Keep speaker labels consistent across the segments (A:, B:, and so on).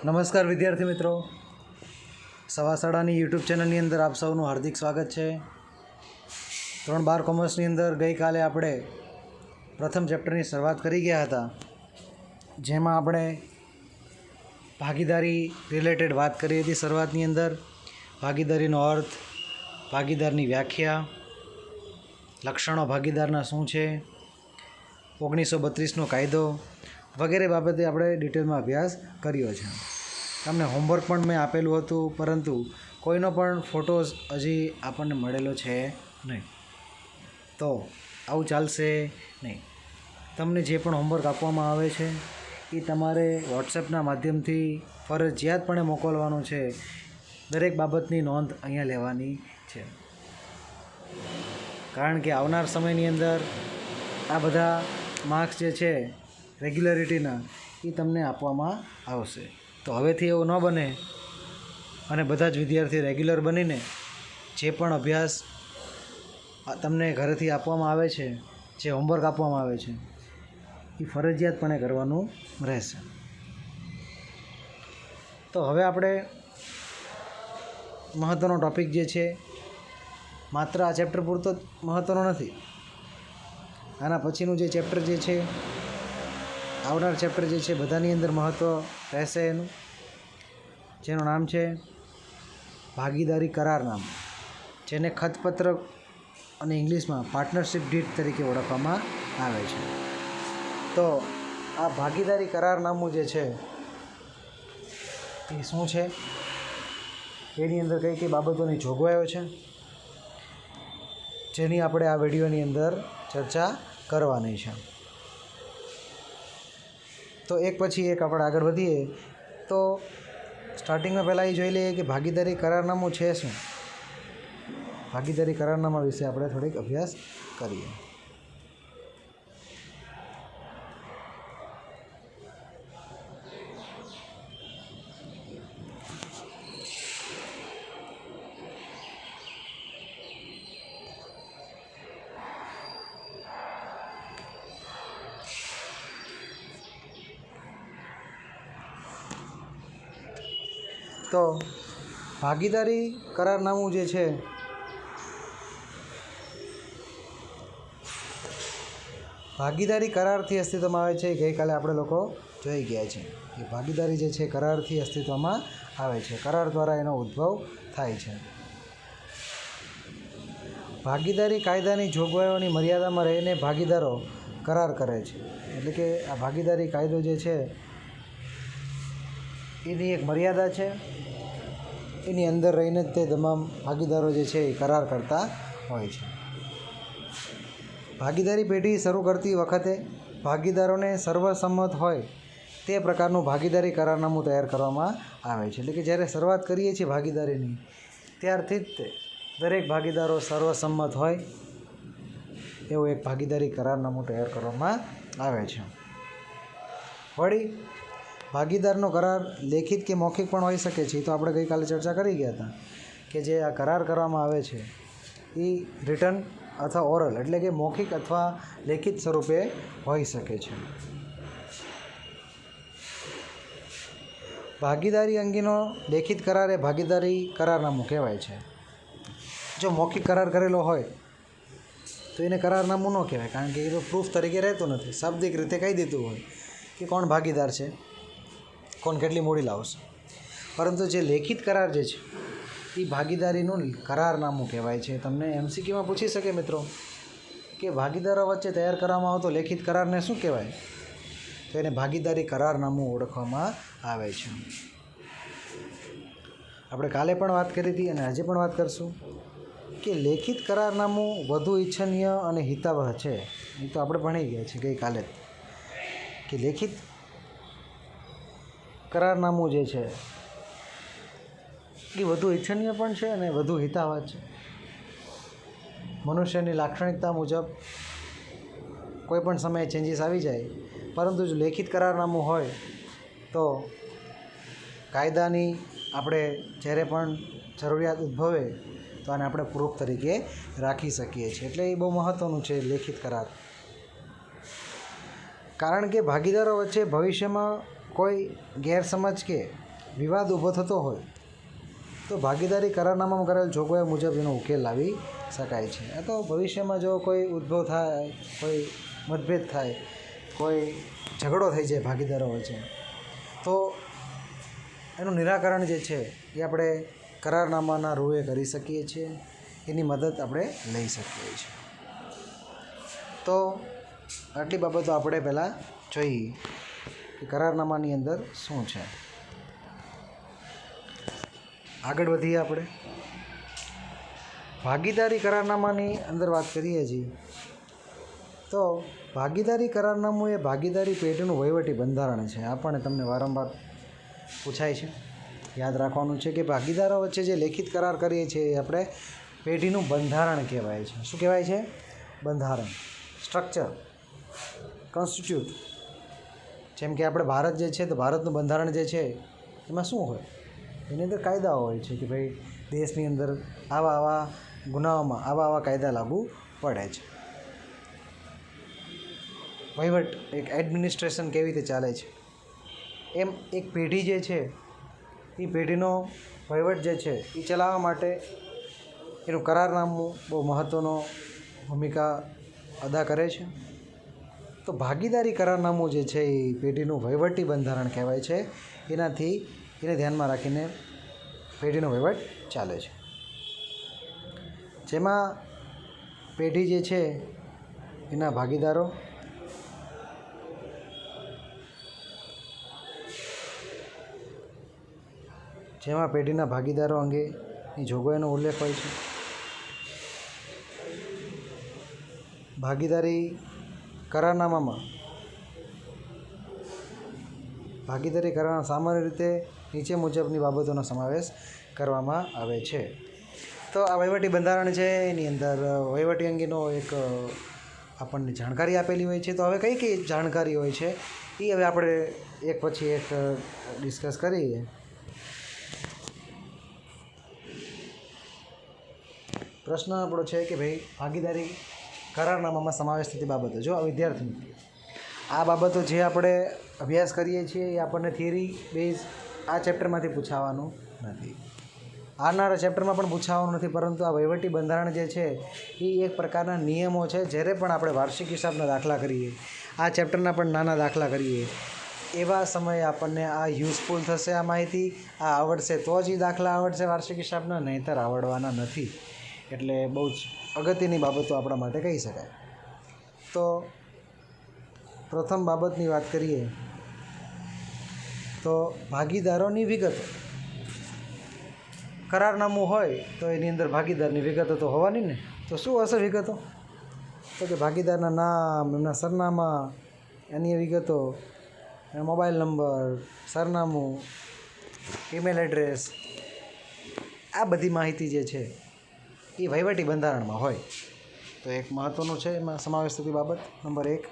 A: નમસ્કાર વિદ્યાર્થી મિત્રો, સવા શાળાની યુટ્યુબ ચેનલની અંદર આપ સૌનું હાર્દિક સ્વાગત છે। 3-12 કોમર્સની અંદર ગઈકાલે આપણે પ્રથમ ચેપ્ટરની શરૂઆત કરી ગયા હતા, જેમાં આપણે ભાગીદારી રિલેટેડ વાત કરી હતી। શરૂઆતની અંદર ભાગીદારીનો અર્થ, ભાગીદારની વ્યાખ્યા, લક્ષણો ભાગીદારના શું છે, 1932નો કાયદો વગેરે બાબતે આપણે ડિટેલમાં અભ્યાસ કર્યો છે। તમને હોમવર્ક પણ મેં આપેલું હતું, પરંતુ કોઈનો પણ ફોટોઝ હજી આપણને મળેલો છે નહીં, તો આવું ચાલશે નહીં। તમને જે પણ હોમવર્ક આપવામાં આવે છે એ તમારે વોટ્સએપના માધ્યમથી ફરજિયાતપણે મોકલવાનું છે। દરેક બાબતની નોંધ અહીંયા લેવાની છે, કારણ કે આવનાર સમયની અંદર આ બધા માર્ક્સ જે છે રેગ્યુલરિટીના એ તમને આપવામાં આવશે। તો હવેથી એવું ન બને અને બધા જ વિદ્યાર્થી રેગ્યુલર બનીને જે પણ અભ્યાસ તમને ઘરેથી આપવામાં આવે છે, જે હોમવર્ક આપવામાં આવે છે, એ ફરજિયાતપણે કરવાનું રહેશે। તો હવે આપણે મહત્ત્વનો ટૉપિક જે છે, માત્ર આ ચેપ્ટર પૂરતો જ મહત્ત્વનો નથી, આના પછીનું જે ચેપ્ટર જે છે, આવનાર ચેપ્ટર જે છે, બધાની અંદર મહત્ત્વ રહેશે એનું, જેનું નામ છે ભાગીદારી કરારનામું, જેને ખતપત્ર અને ઇંગ્લિશમાં પાર્ટનરશિપ ડીડ તરીકે ઓળખવામાં આવે છે। તો આ ભાગીદારી કરારનામું જે છે એ શું છે, એની અંદર કઈ કઈ બાબતોની જોગવાઈઓ છે, જેની આપણે આ વિડીયોની અંદર ચર્ચા કરવાની છે। તો એક પછી એક આપણે આગળ વધીએ। તો સ્ટાર્ટિંગમાં પહેલાં એ જોઈ લઈએ કે ભાગીદારી કરારનામું છે શું। ભાગીદારી કરારનામા વિશે આપણે થોડીક અભ્યાસ કરીએ। તો ભાગીદારી કરારનામું જે છે, ભાગીદારી કરારથી અસ્તિત્વમાં આવે છે। ગઈકાલે આપણે લોકો જોઈ ગયા છે કે ભાગીદારી જે છે કરારથી અસ્તિત્વમાં આવે છે, કરાર દ્વારા એનો ઉદ્ભવ થાય છે। ભાગીદારી કાયદાની જોગવાઈઓની મર્યાદામાં રહીને ભાગીદારો કરાર કરે છે, એટલે કે આ ભાગીદારી કાયદો જે છે એની એક મર્યાદા છે, એની અંદર રહીને જ તે તમામ ભાગીદારો જે છે એ કરાર કરતા હોય છે। ભાગીદારી પેઢી શરૂ કરતી વખતે ભાગીદારોને સર્વસંમત હોય તે પ્રકારનું ભાગીદારી કરારનામું તૈયાર કરવામાં આવે છે, એટલે કે જ્યારે શરૂઆત કરીએ છીએ ભાગીદારીની, ત્યારથી જ તે દરેક ભાગીદારો સર્વસંમત હોય એવું એક ભાગીદારી કરારનામું તૈયાર કરવામાં આવે છે। વળી ભાગીદારનો કરાર લેખિત કે મૌખિક પણ હોઈ શકે છે, તો આપણે ગઈકાલે ચર્ચા કરી ગયા હતા કે જે આ કરાર કરવામાં આવે છે એ રિટન અથવા ઓરલ, એટલે કે મૌખિક અથવા લેખિત સ્વરૂપે હોઈ શકે છે। ભાગીદારી અંગેનો લેખિત કરાર એ ભાગીદારી કરારનામું કહેવાય છે। જો મૌખિક કરાર કરેલો હોય તો એને કરારનામું ન કહેવાય, કારણ કે એ તો પ્રૂફ તરીકે રહેતો નથી, શાબ્દિક રીતે કહી દીધું હોય કે કોણ ભાગીદાર છે, કોણ કેટલી મૂડી લાવશે। પરંતુ જે લેખિત કરાર જે છે એ ભાગીદારીનું કરારનામું કહેવાય છે। તમને MCQમાં પૂછી શકે મિત્રો કે ભાગીદારો વચ્ચે તૈયાર કરવામાં આવતો લેખિત કરારને શું કહેવાય, તો એને ભાગીદારી કરારનામું ઓળખવામાં આવે છે। આપણે કાલે પણ વાત કરી હતી અને આજે પણ વાત કરશું કે લેખિત કરારનામું વધુ ઈચ્છનીય અને હિતાવહ છે। એ તો આપણે ભણી ગયા છીએ ગઈકાલે કે લેખિત કરારનામું જે છે એ વધુ ઈચ્છનીય પણ છે અને વધુ હિતાવહ છે। મનુષ્યની લાક્ષણિકતા મુજબ કોઈ પણ સમયે ચેન્જીસ આવી જાય, પરંતુ જો લેખિત કરારનામું હોય તો કાયદાની આપણે જ્યારે પણ જરૂરિયાત ઉદ્ભવે તો આને આપણે પ્રૂફ તરીકે રાખી શકીએ છીએ, એટલે એ બહુ મહત્ત્વનું છે લેખિત કરાર। કારણ કે ભાગીદારો વચ્ચે ભવિષ્યમાં કોઈ ગેરસમજ કે વિવાદ ઊભો થતો હોય તો ભાગીદારી કરારનામામાં કરેલ જોગવાઈ મુજબ એનો ઉકેલ લાવી શકાય છે. આ તો ભવિષ્યમાં જો કોઈ ઉદ્ભવ થાય, કોઈ મતભેદ થાય, કોઈ ઝઘડો થઈ જાય ભાગીદારો વચ્ચે, તો એનું નિરાકરણ જે છે એ આપણે કરારનામાના રૂએ કરી શકીએ છીએ, એની મદદ આપણે લઈ શકીએ છીએ. તો આટલી બાબતો આપણે પહેલાં જોઈએ કે કરારનામાની અંદર શું છે. આગળ વધીએ આપણે. ભાગીદારી કરારનામાની અંદર વાત કરીએ છીએ તો ભાગીદારી કરારનામું એ ભાગીદારી પેઢીનું વહીવટી બંધારણ છે. આ પણ તમને વારંવાર પૂછાય છે. યાદ રાખવાનું છે કે ભાગીદારો વચ્ચે જે લેખિત કરાર કરીએ છીએ એ આપણે પેઢીનું બંધારણ કહેવાય છે. શું કહેવાય છે? બંધારણ, સ્ટ્રક્ચર, કોન્સ્ટિટ્યૂટ. જેમ કે આપણે ભારત જે છે તો ભારતનું બંધારણ જે છે એમાં શું હોય? એની અંદર કાયદાઓ હોય છે કે ભાઈ દેશની અંદર આવા ગુનાઓમાં આવા કાયદા લાગુ પડે છે. વહીવટ, એક એડમિનિસ્ટ્રેશન કેવી રીતે ચાલે છે, એમ એક પેઢી જે છે એ પેઢીનો વહીવટ જે છે એ ચલાવવા માટે એનું કરારનામું બહુ મહત્ત્વનો ભૂમિકા અદા કરે છે. તો ભાગીદારી કરારનામું જે છે એ પેઢીનું વહીવટી બંધારણ કહેવાય છે. એનાથી એને ધ્યાનમાં રાખીને પેઢીનો વહીવટ ચાલે છે. જેમાં પેઢી જે છે એના ભાગીદારો પેઢીના ભાગીદારો અંગેની જોગવાઈનો ઉલ્લેખ હોય છે. ભાગીદારી કરારનામામાં સામાન્ય રીતે નીચે મુજબની બાબતોનો સમાવેશ કરવામાં આવે છે. તો આ વહીવટી બંધારણ છે એની અંદર વહીવટી અંગેનો એક આપણને જાણકારી આપેલી હોય છે. તો હવે કઈ કઈ જાણકારી હોય છે એ હવે આપણે એક પછી એક ડિસ્કસ કરીએ. પ્રશ્ન આપણો છે કે ભાઈ ભાગીદારી કરારનામામાં સમાવેશ થતી બાબતો. જો વિદ્યાર્થી મિત્રો, આ બાબતો જે આપણે અભ્યાસ કરીએ છીએ એ આપણને થિયરી બેઝ આ ચેપ્ટરમાંથી પૂછાવાનું નથી, આવનારા ચેપ્ટરમાં પણ પૂછાવાનું નથી. પરંતુ આ વહીવટી બંધારણ જે છે એ એક પ્રકારના નિયમો છે. જ્યારે પણ આપણે વાર્ષિક હિસાબના દાખલા કરીએ, આ ચેપ્ટરના પણ નાના દાખલા કરીએ, એવા સમયે આપણને આ યુઝફુલ થશે. આ માહિતી આ આવડશે તો જ એ દાખલા આવડશે વાર્ષિક હિસાબના, નહીંતર આવડવાના નથી. એટલે બહુ જ અગત્યની બાબતો આપણા માટે કહી શકાય. તો પ્રથમ બાબતની વાત કરીએ તો ભાગીદારોની વિગતો. કરારનામું હોય તો એની અંદર ભાગીદારની વિગતો તો હોવાની ને. તો શું હશે વિગતો? તો કે ભાગીદારના નામ, એમના સરનામા, એની વિગતો, મોબાઈલ નંબર, સરનામું, ઈમેલ એડ્રેસ, આ બધી માહિતી જે છે એ વહીવટી બંધારણમાં હોય. તો એક મહત્ત્વનું છે એમાં સમાવેશ થતી બાબત નંબર 1.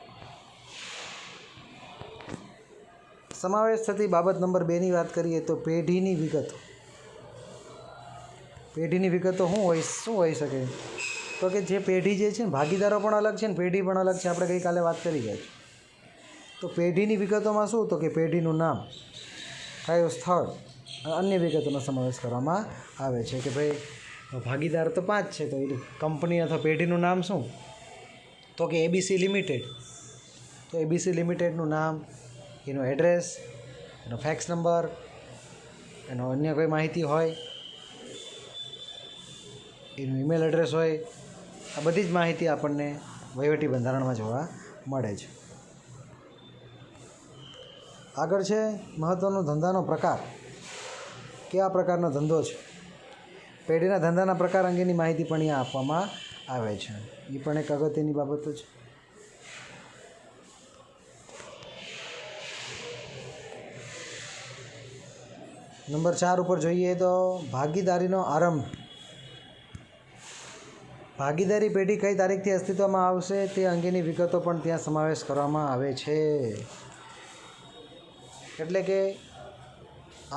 A: સમાવેશ થતી બાબત નંબર 2ની વાત કરીએ તો પેઢીની વિગતો. પેઢીની વિગતો શું હોઈ શકે? તો કે જે પેઢી જે છે ને, ભાગીદારો પણ અલગ છે ને પેઢી પણ અલગ છે. આપણે ગઈકાલે વાત કરી ગયા છે. તો પેઢીની વિગતોમાં શું? તો કે પેઢીનું નામ, કયું સ્થળ, અન્ય વિગતોનો સમાવેશ કરવામાં આવે છે. કે ભાઈ ભાગીદાર તો 5 છે, તો એ કંપની અથવા પેઢીનું નામ શું? તો કે ABC લિમિટેડ. તો ABC લિમિટેડનું નામ, એનું એડ્રેસ, એનો ફેક્સ નંબર, એનો અન્ય કોઈ માહિતી હોય, એનું ઈમેલ એડ્રેસ હોય, આ બધી જ માહિતી આપણને વહીવટી બંધારણમાં જોવા મળે છે. આગળ છે મહત્ત્વનો ધંધાનો પ્રકાર. કયા પ્રકારનો ધંધો છે? પેઢીના ધંધાના પ્રકાર અંગેની માહિતી પણ અહીંયા આપવામાં આવે છે. એ પણ એક અગત્યની બાબતો છે. નંબર 4 ઉપર જોઈએ તો ભાગીદારીનો આરંભ. ભાગીદારી પેઢી કઈ તારીખથી અસ્તિત્વમાં આવશે તે અંગેની વિગતો પણ ત્યાં સમાવેશ કરવામાં આવે છે. એટલે કે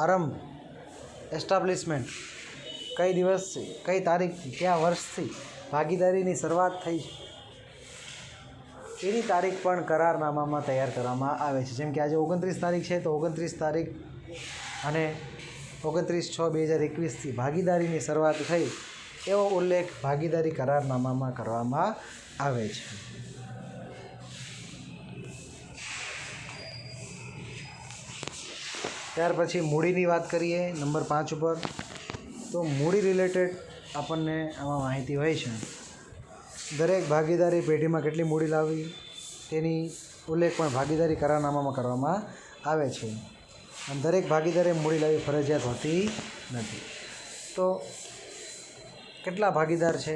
A: આરંભ, એસ્ટાબ્લિશમેન્ટ, કઈ દિવસથી, કઈ તારીખથી, કયા વર્ષથી ભાગીદારીની શરૂઆત થઈ છે એની તારીખ પણ કરારનામામાં તૈયાર કરવામાં આવે છે. જેમ કે આજે 29 તારીખ છે તો 29 તારીખ અને 29/6/2021 ભાગીદારીની શરૂઆત થઈ એવો ઉલ્લેખ ભાગીદારી કરારનામામાં કરવામાં આવે છે. ત્યાર પછી મૂડીની વાત કરીએ નંબર 5 ઉપર. તો મૂડી રિલેટેડ આપણને આમાં માહિતી હોય છે. દરેક ભાગીદારી પેઢીમાં કેટલી મૂડી લાવવી તેની ઉલ્લેખ પણ ભાગીદારી કરારનામામાં કરવામાં આવે છે. અને દરેક ભાગીદારે મૂડી લાવવી ફરજિયાત હોતી નથી. તો કેટલા ભાગીદાર છે,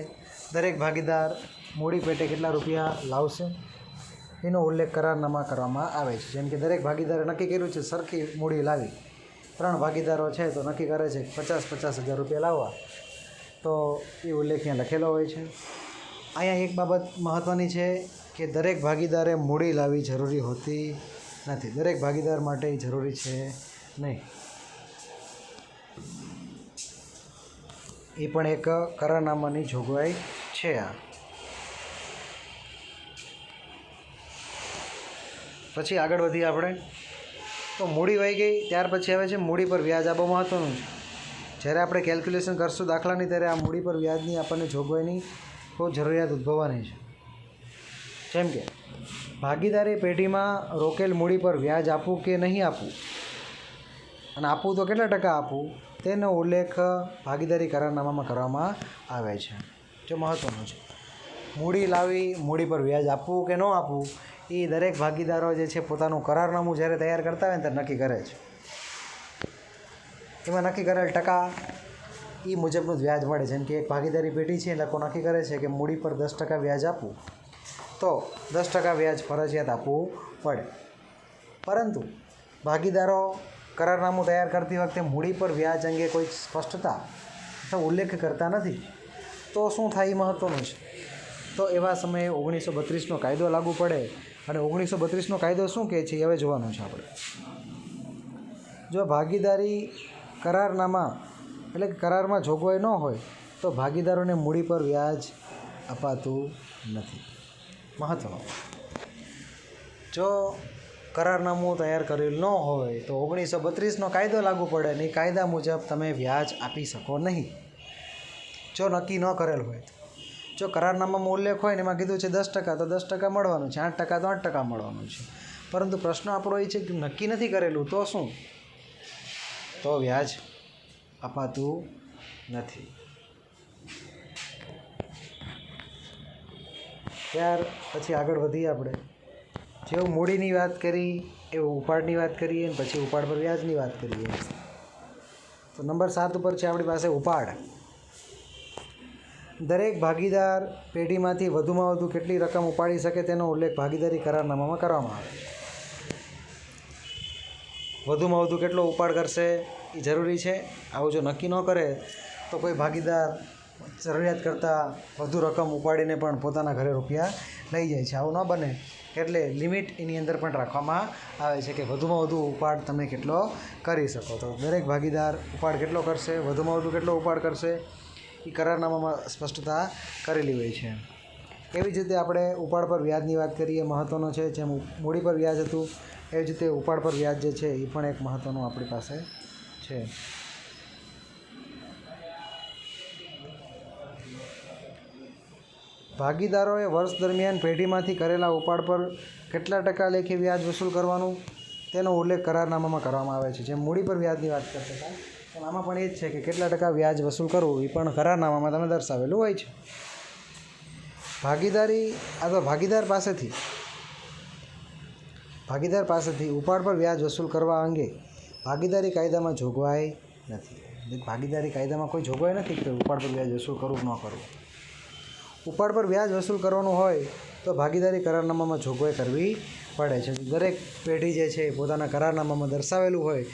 A: દરેક ભાગીદાર મૂડી પેટે કેટલા રૂપિયા લાવશે એનો ઉલ્લેખ કરારનામા કરવામાં આવે છે. જેમ કે દરેક ભાગીદારે નક્કી કર્યું છે સરખી મૂડી લાવી. 3 ભાગીદારો છે તો નક્કી કરે છે 50,000 રૂપિયા લાવવા, તો એ ઉલ્લેખ ત્યાં લખેલો હોય છે. અહીંયા એક બાબત મહત્ત્વની છે કે દરેક ભાગીદારે મૂડી લાવવી જરૂરી હોતી નથી. દરેક ભાગીદાર માટે જરૂરી છે નહીં. એ પણ એક કરારનામાની જોગવાઈ છે. આ પછી આગળ વધીએ આપણે. તો મૂડી વહી ગઈ, ત્યાર પછી આવે છે મૂડી પર વ્યાજ. આ બહુ મહત્ત્વનું છે. જ્યારે આપણે કેલ્ક્યુલેશન કરશું દાખલાની, ત્યારે આ મૂડી પર વ્યાજની આપણને જોગવાઈની ખૂબ જરૂરિયાત ઉદ્ભવવાની છે. જેમ કે ભાગીદારી પેઢીમાં રોકેલ મૂડી પર વ્યાજ આપવું કે નહીં આપવું, અને આપવું તો કેટલા ટકા આપવું, તેનો ઉલ્લેખ ભાગીદારી કરારનામામાં કરવામાં આવે છે. જે મહત્ત્વનું છે. મૂડી લાવી મૂડી પર વ્યાજ આપવું કે ન આપવું એ દરેક ભાગીદારો જે છે પોતાનું કરારનામું જ્યારે તૈયાર કરતા હોય ને ત્યારે નક્કી કરે છે. એમાં નક્કી કરેલ ટકા એ મુજબનું જ વ્યાજ મળે. જેમ કે એક ભાગીદારી પેઢી છે એટલે નક્કી કરે છે કે મૂડી પર 10% વ્યાજ આપવું, તો 10% વ્યાજ ફરજિયાત આપવું પડે. પરંતુ ભાગીદારો કરારનામું તૈયાર કરતી વખતે મૂડી પર વ્યાજ અંગે કોઈ સ્પષ્ટતા અથવા ઉલ્લેખ કરતા નથી. તો શું થાય એ મહત્ત્વનું છે. તો એવા સમયે 1932નો કાયદો લાગુ પડે. અને 1932નો કાયદો શું કહે છે એ હવે જોવાનું છે આપણે. જો ભાગીદારી કરારનામા એટલે કે કરારમાં જોગવાઈ ન હોય તો ભાગીદારોને મૂડી પર વ્યાજ અપાતું નથી. મહત્ત્વનું. જો કરારનામું તૈયાર કરેલ ન હોય તો 1932નો કાયદો લાગુ પડે અને એ કાયદા મુજબ તમે વ્યાજ આપી શકો નહીં, જો નક્કી ન કરેલ હોય. જો કરારનામામાં ઉલ્લેખ હોય ને એમાં કીધું છે 10%, તો 10% મળવાનું છે, 8% તો 8% મળવાનું છે. પરંતુ પ્રશ્ન આપણો એ છે કે નક્કી નથી કરેલું તો શું, તો વ્યાજ અપાતું નથી. ત્યાર પછી આગળ વધીએ આપણે. જેવું મૂડીની વાત કરી એવું ઉપાડની વાત કરીએ અને પછી ઉપાડ પર વ્યાજની વાત કરીએ. તો નંબર 7 ઉપર છે આપણી પાસે ઉપાડ. દરેક ભાગીદાર પેઢીમાંથી વધુમાં વધુ કેટલી રકમ ઉપાડી શકે તેનો ઉલ્લેખ ભાગીદારી કરારનામામાં કરવામાં આવે. વધુમાં વધુ કેટલો ઉપાડ કરશે એ જરૂરી છે. આવું જો નક્કી ન કરે તો કોઈ ભાગીદાર જરૂરિયાત કરતાં વધુ રકમ ઉપાડીને પણ પોતાના ઘરે રૂપિયા લઈ જાય છે. આવું ન બને એટલે લિમિટ એની અંદર પણ રાખવામાં આવે છે કે વધુમાં વધુ ઉપાડ તમે કેટલો કરી શકો. તો દરેક ભાગીદાર ઉપાડ કેટલો કરશે, વધુમાં વધુ કેટલો ઉપાડ કરશે એ કરારનામામાં સ્પષ્ટતા કરેલી હોય છે. એવી જ રીતે આપણે ઉપાડ પર વ્યાજની વાત કરીએ, મહત્ત્વનો છે. જેમ મૂડી પર વ્યાજ હતું એવી જ રીતે ઉપાડ પર વ્યાજ જે છે એ પણ એક મહત્ત્વનું આપણી પાસે છે. ભાગીદારોએ વર્ષ દરમિયાન પેઢીમાંથી કરેલા ઉપાડ પર કેટલા ટકા લેખે વ્યાજ વસૂલ કરવાનું તેનો ઉલ્લેખ કરારનામામાં કરવામાં આવે છે. જેમ મૂડી પર વ્યાજની વાત કરતા હતા પણ આમાં પણ એ જ છે કે કેટલા ટકા વ્યાજ વસૂલ કરવું એ પણ કરારનામામાં તમે દર્શાવેલું હોય છે. ભાગીદારી અથવા ભાગીદાર પાસેથી ઉપાડ પર વ્યાજ વસૂલ કરવા અંગે ભાગીદારી કાયદામાં જોગવાઈ નથી. ભાગીદારી કાયદામાં કોઈ જોગવાઈ નથી કે ઉપાડ પર વ્યાજ વસૂલ કરવું ન કરવું. ઉપાડ પર વ્યાજ વસૂલ કરવાનું હોય તો ભાગીદારી કરારનામામાં જોગવાઈ કરવી પડે છે. દરેક પેઢી જે છે પોતાના કરારનામામાં દર્શાવેલું હોય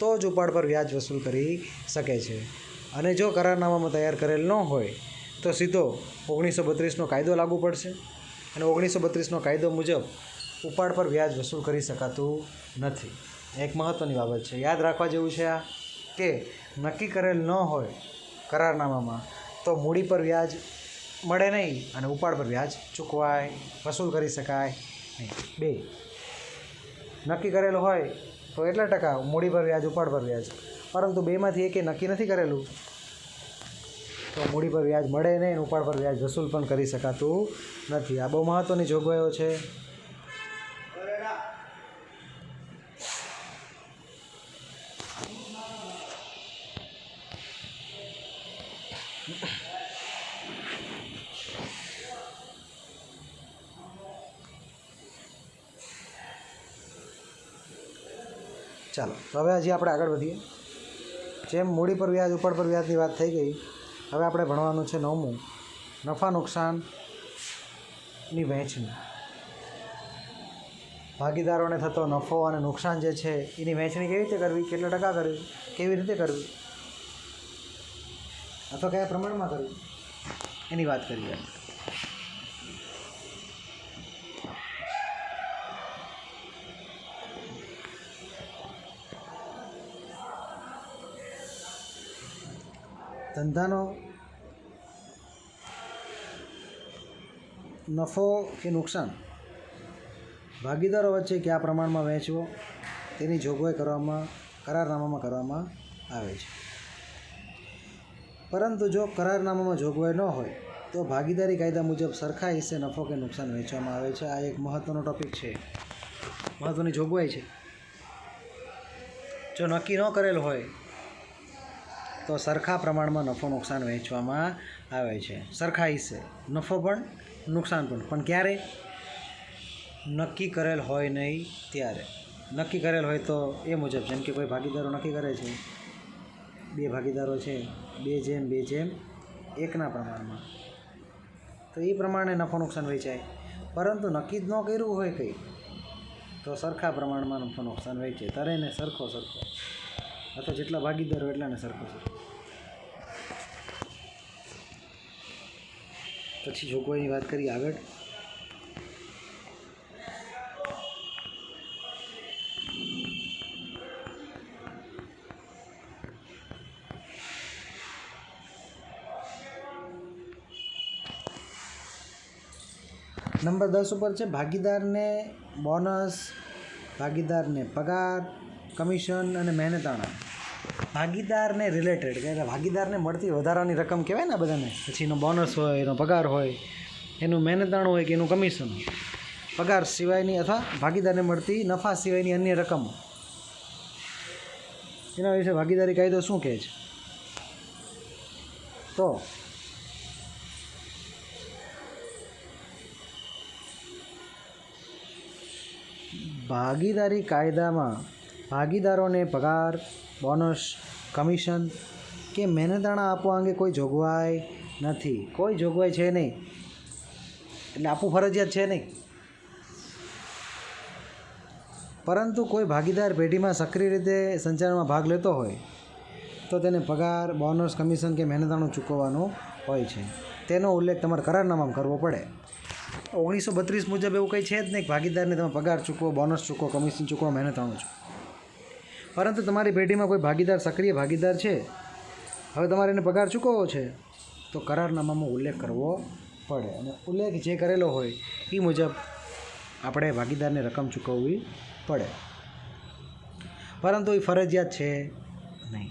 A: તો જ ઉપાડ પર વ્યાજ વસૂલ કરી શકે છે. અને જો કરારનામામાં તૈયાર કરેલ ન હોય તો સીધો 1932નો કાયદો લાગુ પડશે. અને 1932નો કાયદો મુજબ ઉપાડ પર વ્યાજ વસૂલ કરી શકાતું નથી. એક મહત્ત્વની બાબત છે, યાદ રાખવા જેવું છે આ, કે નક્કી કરેલ ન હોય કરારનામામાં તો મૂડી પર વ્યાજ મળે નહીં અને ઉપાડ પર વ્યાજ ચૂકવાય, વસૂલ કરી શકાય નહીં. 2 નક્કી કરેલું હોય તો એટલા ટકા મૂડી પર વ્યાજ, ઉપાડ પર વ્યાજ. પરંતુ બેમાંથી એકે નક્કી નથી કરેલું તો મૂડી પર વ્યાજ મળે નહીં, ઉપાડ પર વ્યાજ વસૂલ પણ કરી શકાતું નથી. આ બહુ મહત્ત્વની જોગવાઈઓ છે. ચાલો તો હવે હજી આપણે આગળ વધીએ. જેમ મૂડી પર વ્યાજ, ઉપાડ પર વ્યાજની વાત થઈ ગઈ, હવે આપણે ભણવાનું છે 9મું, નફા નુકસાનની વહેંચણી. ભાગીદારોને થતો નફો અને નુકસાન જે છે એની વહેંચણી કેવી રીતે કરવી, કેટલા ટકા કરવી, કેવી રીતે કરવી, અથવા કયા પ્રમાણમાં કરવી, એની વાત કરીએ. ધંધાનો નફો કે નુકસાન ભાગીદારો વચ્ચે કયા પ્રમાણમાં વહેંચવો તેની જોગવાઈ કરારનામામાં કરવામાં આવે છે. પરંતુ જો કરારનામામાં જોગવાઈ ન હોય તો ભાગીદારી કાયદા મુજબ સરખા હિસ્સે નફો કે નુકસાન વહેંચવામાં આવે છે. આ એક મહત્ત્વનો ટૉપિક છે, મહત્ત્વની જોગવાઈ છે. જો નક્કી ન કરેલ હોય તો સરખા પ્રમાણમાં નફો નુકસાન વહેંચવામાં આવે છે, સરખા હિસ્સે, નફો પણ નુકસાન પણ ક્યારે? નક્કી કરેલ હોય નહીં ત્યારે. નક્કી કરેલ હોય તો એ મુજબ, જેમ કે કોઈ ભાગીદારો નક્કી કરે છે, 2 ભાગીદારો છે, 2:2:1 પ્રમાણમાં, તો એ પ્રમાણે નફો નુકસાન વહેંચાય. પરંતુ નક્કી જ ન કર્યું હોય કંઈ તો સરખા પ્રમાણમાં નફો નુકસાન વહેંચે, તરેને સરખો અથવા જેટલા ભાગીદારો એટલાને સરખો. પછી જોગવાઈની વાત કરીએ આગળ. નંબર 10 ઉપર છે ભાગીદારને બોનસ, ભાગીદારને પગાર, કમિશન અને મહેનતાણા. ભાગીદારને રિલેટેડ, એટલે ભાગીદારને મળતી વધારાની રકમ કહેવાય ને બધાને. પછી એનો બોનસ હોય, એનો પગાર હોય, એનું મહેનતાણું હોય કે એનું કમિશન હોય. પગાર સિવાયની અથવા ભાગીદારને મળતી નફા સિવાયની અન્ય રકમો, એના વિશે ભાગીદારી કાયદો શું કહે છે? તો ભાગીદારી કાયદામાં ભાગીદારોને પગાર, બોનસ, કમિશન કે મહેનતાણા આપવા અંગે કોઈ જોગવાઈ નથી. કોઈ જોગવાઈ છે નહીં, એટલે આપવું ફરજિયાત છે નહીં. પરંતુ કોઈ ભાગીદાર પેઢીમાં સક્રિય રીતે સંચાલનમાં ભાગ લેતો હોય તો તેને પગાર, બોનસ, કમિશન કે મહેનતાણું ચૂકવવાનું હોય છે. તેનો ઉલ્લેખ તમારે કરારનામામાં કરવો પડે. 1932 મુજબ એવું કંઈ છે જ નહીં કે ભાગીદારને તમે પગાર ચૂકવો, બોનસ ચૂકવો, કમિશન ચૂકવો, મહેનતાણું ચૂકવો. પરંતુ તમારી પેઢીમાં કોઈ ભાગીદાર સક્રિય ભાગીદાર છે, હવે તમારે એને પગાર ચૂકવવો છે તો કરારનામામાં ઉલ્લેખ કરવો પડે. અને ઉલ્લેખ જે કરેલો હોય એ મુજબ આપણે ભાગીદારને રકમ ચૂકવવી પડે, પરંતુ એ ફરજિયાત છે નહીં.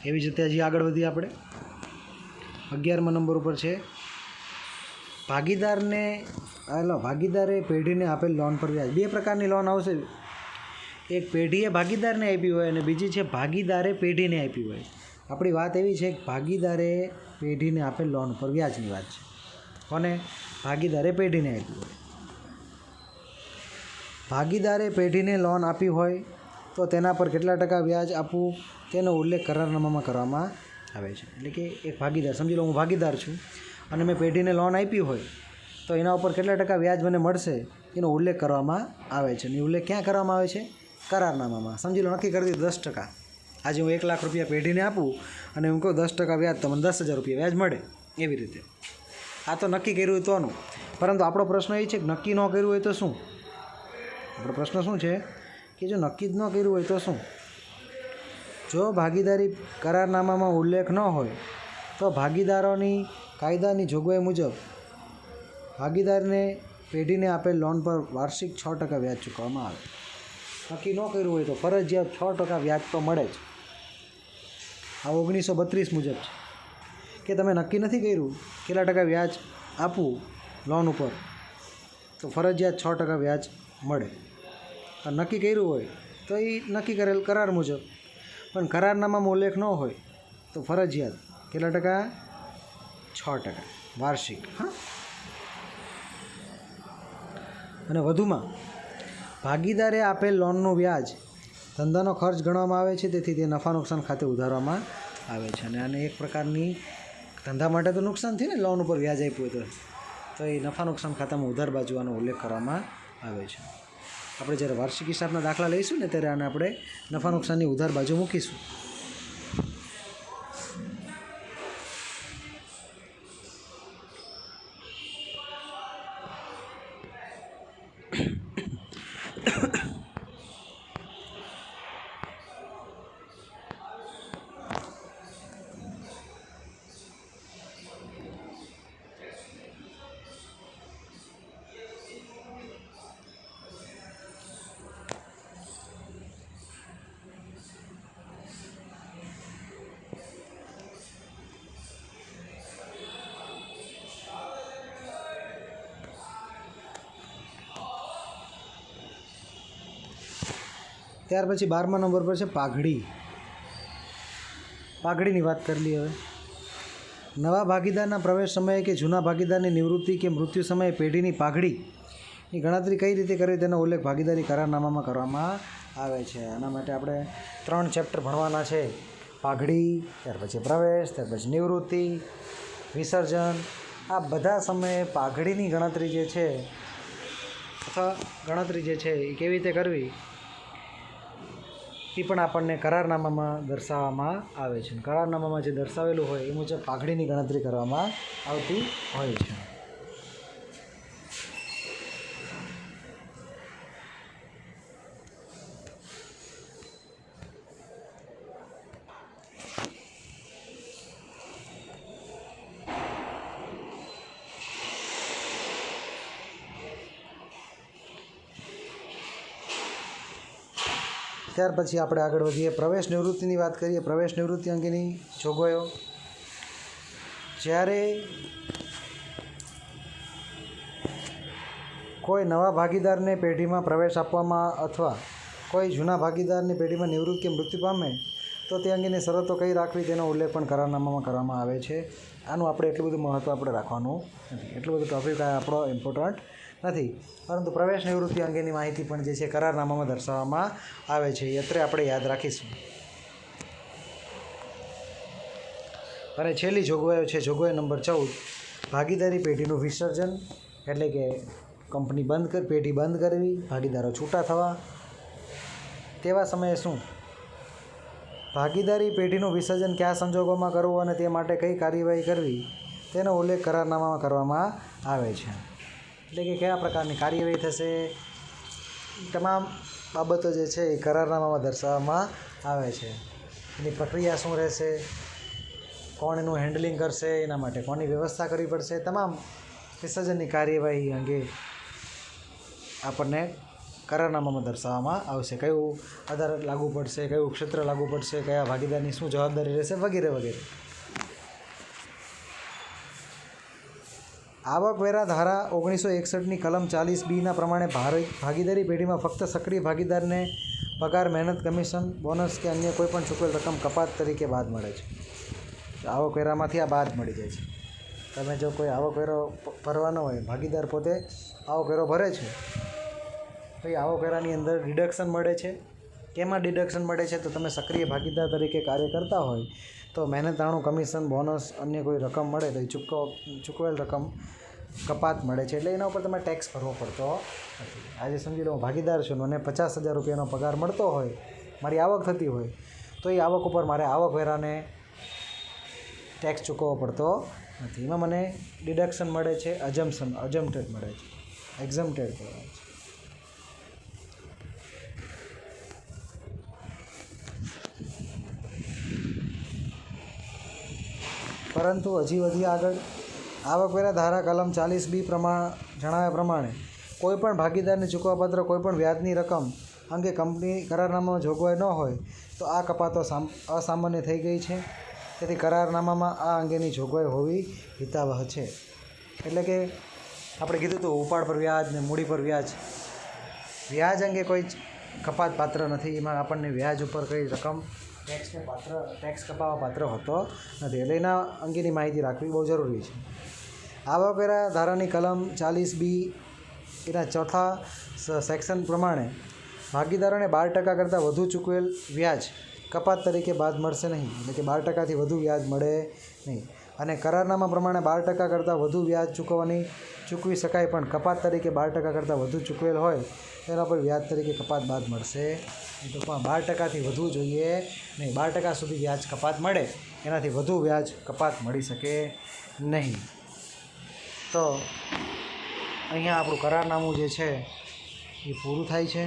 A: એવી જ રીતે હજી આગળ વધીએ આપણે. 11મા નંબર ઉપર છે ભાગીદારે પેઢીને આપેલ લોન પર વ્યાજ. 2 પ્રકારની લોન આવશે. એક પેઢીએ ભાગીદારને આપી હોય અને બીજી છે ભાગીદારે પેઢીને આપી હોય. આપણી વાત એવી છે કે ભાગીદારે પેઢીને આપેલ લોન પર વ્યાજની વાત છે. કોને? ભાગીદારે પેઢીને આપી હોય. ભાગીદારે પેઢીને લોન આપી હોય તો તેના પર કેટલા ટકા વ્યાજ આપવું તેનો ઉલ્લેખ કરારનામામાં કરવામાં આવે છે. એટલે કે એક ભાગીદાર, સમજી લો હું ભાગીદાર છું અને મેં પેઢીને લોન આપી હોય તો એના ઉપર કેટલા ટકા વ્યાજ મને મળશે એનો ઉલ્લેખ કરવામાં આવે છે. અને ઉલ્લેખ ક્યાં કરવામાં આવે છે? કરારનામામાં. સમજી લો નક્કી કરી દીધું 10%. આજે હું 1 લાખ રૂપિયા પેઢીને આપું અને હું કહું 10% વ્યાજ, તો મને 10,000 રૂપિયા વ્યાજ મળે. એવી રીતે આ તો નક્કી કર્યું હોય તોનું. પરંતુ આપણો પ્રશ્ન એ છે કે નક્કી ન કર્યું હોય તો શું? આપણો પ્રશ્ન શું છે કે જો નક્કી જ ન કર્યું હોય તો શું? જો ભાગીદારી કરારનામામાં ઉલ્લેખ ન હોય તો ભાગીદારોની કાયદાની જોગવાઈ મુજબ ભાગીદારને પેઢીને આપેલ લોન પર વાર્ષિક 6% વ્યાજ ચૂકવવામાં આવે. નક્કી ન કર્યું હોય તો ફરજિયાત 6% વ્યાજ તો મળે જ. આ 1932 મુજબ છે કે તમે નક્કી નથી કર્યું કેટલા ટકા વ્યાજ આપવું લોન ઉપર, તો ફરજિયાત 6% વ્યાજ મળે. અને નક્કી કર્યું હોય તો એ નક્કી કરેલ કરાર મુજબ, પણ કરારનામામાં ઉલ્લેખ ન હોય તો ફરજિયાત કેટલા ટકા? 6% વાર્ષિક. હા. અને વધુમાં ભાગીદારે આપેલ લોનનું વ્યાજ ધંધાનો ખર્ચ ગણવામાં આવે છે, તેથી તે નફા નુકસાન ખાતે ઉધારવામાં આવે છે. અને આને એક પ્રકારની ધંધા માટે તો નુકસાન થયું ને, લોન ઉપર વ્યાજ આપ્યું હતું, તો એ નફા નુકસાન ખાતામાં ઉધાર બાજુ આનો ઉલ્લેખ કરવામાં આવે છે. આપણે જ્યારે વાર્ષિક હિસાબના દાખલા લઈશું ને ત્યારે આને આપણે નફા નુકસાનની ઉધાર બાજુ મૂકીશું. ત્યાર પછી 12મા નંબર પર છે પાઘડી. પાઘડીની વાત કરી લઈએ હવે. નવા ભાગીદારના પ્રવેશ સમયે કે જૂના ભાગીદારની નિવૃત્તિ કે મૃત્યુ સમયે પેઢીની પાઘડીની ગણતરી કઈ રીતે કરવી તેનો ઉલ્લેખ ભાગીદારી કરારનામામાં કરવામાં આવે છે. આના માટે આપણે 3 ચેપ્ટર ભણવાના છે. પાઘડી, ત્યાર પછી પ્રવેશ, ત્યાર પછી નિવૃત્તિ, વિસર્જન. આ બધા સમયે પાઘડીની ગણતરી જે છે અથવા ગણતરી જે છે એ કેવી રીતે કરવી એ પણ આપણને કરારનામામાં દર્શાવવામાં આવે છે. કરારનામામાં જે દર્શાવેલું હોય એ મુજબ પાઘડીની ગણતરી કરવામાં આવતી હોય છે. ત્યાર પછી આપણે આગળ વધીએ. પ્રવેશ નિવૃત્તિની વાત કરીએ. પ્રવેશ નિવૃત્તિ અંગેની જોગવાઈઓ. જ્યારે કોઈ નવા ભાગીદારને પેઢીમાં પ્રવેશ આપવામાં અથવા કોઈ જૂના ભાગીદારની પેઢીમાં નિવૃત્તિ કે મૃત્યુ પામે તો તે અંગેની શરતો કઈ રાખવી તેનો ઉલ્લેખ પણ કરારનામામાં કરવામાં આવે છે. આનું આપણે એટલું બધું મહત્ત્વ આપણે રાખવાનું નથી, એટલું બધું ટોપિક આપણો ઇમ્પોર્ટન્ટ નથી, પરંતુ પ્રવેશ નિવૃત્તિ અંગેની માહિતી પણ જે છે કરારનામામાં દર્શાવવામાં આવે છે. એ અત્રે આપણે યાદ રાખીશું. અને છેલ્લી જોગવાઈઓ છે જોગવાઈ નંબર 14, ભાગીદારી પેઢીનું વિસર્જન. એટલે કે કંપની પેઢી બંધ કરવી, ભાગીદારો છૂટા થવા. તેવા સમયે શું? ભાગીદારી પેઢીનું વિસર્જન કયા સંજોગોમાં કરવું અને તે માટે કઈ કાર્યવાહી કરવી તેનો ઉલ્લેખ કરારનામામાં કરવામાં આવે છે. એટલે કે કયા પ્રકારની કાર્યવાહી થશે, તમામ બાબતો જે છે એ કરારનામામાં દર્શાવવામાં આવે છે. એની પ્રક્રિયા શું રહેશે, કોણ એનું હેન્ડલિંગ કરશે, એના માટે કોની વ્યવસ્થા કરવી પડશે, તમામ વિસર્જનની કાર્યવાહી અંગે આપણને કરારનામામાં દર્શાવવામાં આવશે. કયું અદાલત લાગુ પડશે, કયું ક્ષેત્ર લાગુ પડશે, કયા ભાગીદારની શું જવાબદારી રહેશે, વગેરે વગેરે. આવકવેરા ધારા 1961ની કલમ 40B પ્રમાણે ભાગીદારી પેઢીમાં ફક્ત સક્રિય ભાગીદારને પગાર, મહેનત, કમિશન, બોનસ કે અન્ય કોઈપણ ચૂકવેલ રકમ કપાત તરીકે બાદ મળે છે. આવકવેરામાંથી આ બાદ મળી જાય છે. તમે જો કોઈ આવકવેરો ભરવાનો હોય, ભાગીદાર પોતે આવકવેરો ભરે છે, તો એ આવકવેરાની અંદર ડિડક્શન મળે છે. કેમાં ડિડક્શન મળે છે? તો તમે સક્રિય ભાગીદાર તરીકે કાર્ય કરતા હોય તો મહેનતાણું, કમિશન, બોનસ, અન્ય કોઈ રકમ મળે તો એ ચૂકવેલ રકમ કપાત મળે છે. એટલે એના ઉપર તમે ટેક્સ ભરવો પડતો નથી. આજે સમજી લો હું ભાગીદાર છું અને 50,000 રૂપિયાનો પગાર મળતો હોય, મારી આવક થતી હોય, તો એ આવક ઉપર મારે આવકવેરાને ટેક્સ ચૂકવવો પડતો નથી. એમાં મને ડિડક્શન મળે છે, અજમ્પ્ટેડ મળે છે, એક્ઝમ્પ્ટેડ કહેવાય છે. પરંતુ હજી વધી આગળ આવકવેરા ધારા કલમ 40B જણાવ્યા પ્રમાણે કોઈપણ ભાગીદારને ચૂકવવાપાત્ર કોઈપણ વ્યાજની રકમ અંગે કંપની કરારનામામાં જોગવાઈ ન હોય તો આ કપાતો અસામાન્ય થઈ ગઈ છે. તેથી કરારનામામાં આ અંગેની જોગવાઈ હોવી હિતાવહ છે. એટલે કે આપણે કીધું હતું ઉપાડ પર વ્યાજ ને મૂડી પર વ્યાજ અંગે કોઈ જ કપાત પાત્ર નથી. એમાં આપણને વ્યાજ ઉપર કઈ રકમ ટેક્સ કપાવવા પાત્ર હોતો નથી. એટલે એના અંગેની માહિતી રાખવી બહુ જરૂરી છે. આવકવેરા ધારાની કલમ 40B એના ચોથા સેક્શન પ્રમાણે ભાગીદારોને 12% કરતાં વધુ ચૂકવેલ વ્યાજ કપાત તરીકે બાદ મળશે નહીં. એટલે કે 12%થી વધુ વ્યાજ મળે નહીં. અને કરારનામા પ્રમાણે 12% કરતાં વધુ વ્યાજ ચૂકવી શકાય, પણ કપાત તરીકે 12% કરતાં વધુ ચૂકવેલ હોય તેના પર વ્યાજ તરીકે કપાત બાદ મળશે. તો પણ 12%થી વધુ જોઈએ નહીં. 12% સુધી વ્યાજ કપાત મળે, એનાથી વધુ વ્યાજ કપાત મળી શકે નહીં. તો અહીંયા આપણું કરારનામું જે છે એ પૂરું થાય છે.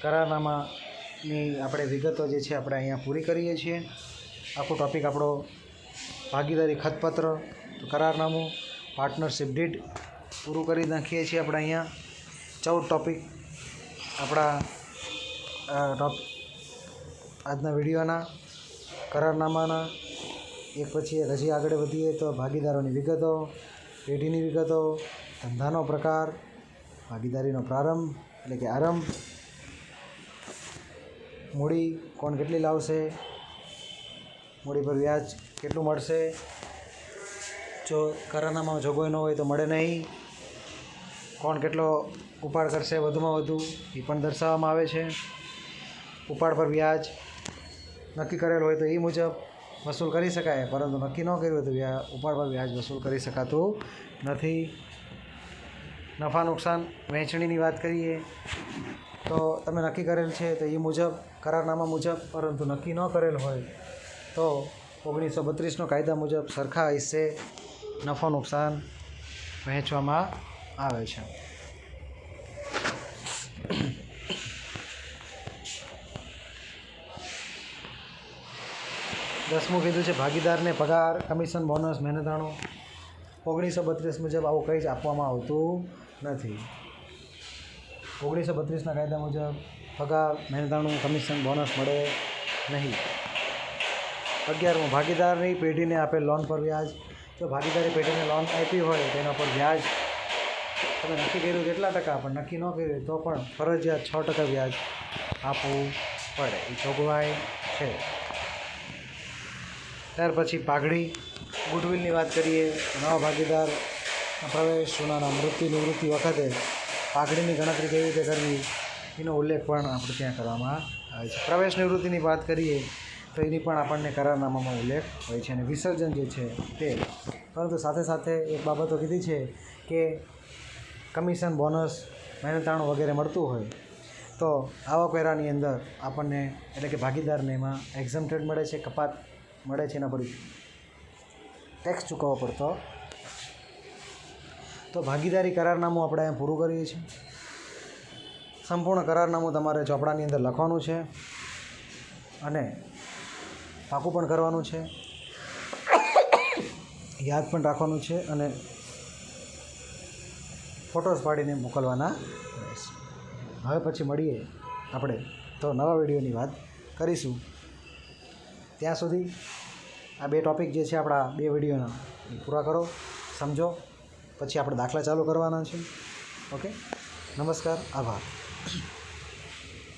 A: કરારનામાની આપણે વિગતો જે છે આપણે અહીંયા પૂરી કરીએ છીએ. આખો ટૉપિક આપણો ભાગીદારી ખતપત્ર, કરારનામું, પાર્ટનરશિપ ડીડ પૂરું કરી નાખીએ છીએ. આપણે અહીંયા 14 ટૉપિક આપણા આજના વિડીયોના કરારનામાના એક પછી એક હજી આગળ વધીએ તો ભાગીદારોની વિગતો, પેઢીની વિગતો, ધંધાનો પ્રકાર, ભાગીદારીનો પ્રારંભ એટલે કે આરંભ, મૂડી કોણ કેટલી લાવશે, મૂડી પર વ્યાજ કેટલું મળશે, જો કરારનામામાં જોગવાઈ ન હોય તો મળે નહીં, કોણ કેટલો ઉપાડ કરશે વધુમાં વધુ એ પણ દર્શાવવામાં આવે છે. ઉપાડ પર વ્યાજ નક્કી કરેલ હોય તો એ મુજબ વસૂલ કરી શકાય, પરંતુ નક્કી ન કર્યું હોય તો ઉપાડ પર વ્યાજ વસૂલ કરી શકાતું નથી. નફા નુકસાન વહેંચણીની વાત કરીએ તો તમે નક્કી કરેલ છે તો એ મુજબ કરારનામા મુજબ, પરંતુ નક્કી ન કરેલ હોય તો 1932નો કાયદા મુજબ સરખા હિસ્સે નફો નુકસાન વહેંચવામાં આવે છે. 10મું કીધું છે ભાગીદારને પગાર, કમિશન, બોનસ, મહેનતાણું 1932 મુજબ આવું કંઈ જ આપવામાં આવતું નથી. 1932ના કાયદા મુજબ પગાર, મહેનતાણું, કમિશન, બોનસ મળે નહીં. 11મું ભાગીદારની પેઢીને આપેલ લોન પર વ્યાજ. જો ભાગીદારી પેઢીને લોન આપી હોય તેના પર વ્યાજ તમે નક્કી કર્યું કેટલા ટકા, પણ નક્કી ન કર્યું તો પણ ફરજિયાત 6% વ્યાજ આપવું પડે, એ જોગવાઈ છે. ત્યાર પછી પાઘડી, ગુડવિલની વાત કરીએ તો નવા ભાગીદાર પ્રવેશ, સોનાના મૃત્યુ નિવૃત્તિ વખતે પાઘડીની ગણતરી કેવી રીતે કરવી એનો ઉલ્લેખ પણ આપણે ત્યાં કરવામાં આવે છે. પ્રવેશ નિવૃત્તિની વાત કરીએ તો એની પણ આપણને કરારનામામાં ઉલ્લેખ હોય છે. અને વિસર્જન જે છે તે, પરંતુ સાથે સાથે એક બાબતો કીધી છે કે કમિશન, બોનસ, મહેનતાણું વગેરે મળતું હોય તો આવકવેરાની અંદર આપણને એટલે કે ભાગીદારને એમાં એક્ઝમ્પ્ટેડ મળે છે, કપાત મળે છે, એના પર ટેક્સ ચૂકવવો પડતો. તો ભાગીદારી કરારનામું આપણે અહીંયા પૂરું કરીએ છીએ. સંપૂર્ણ કરારનામું તમારે ચોપડાની અંદર લખવાનું છે અને પાકું પણ કરવાનું છે, યાદ પણ રાખવાનું છે અને ફોટોસ પાડીને મોકલવાના રહેશે. હવે પછી મળીએ આપણે તો નવા વિડીયોની વાત કરીશું. ત્યાં સુધી આ 2 ટૉપિક જે છે આપણા 2 વિડીયોના એ પૂરા કરો, સમજો, પછી આપણે દાખલા ચાલુ કરવાના છે. ઓકે, નમસ્કાર, આભાર.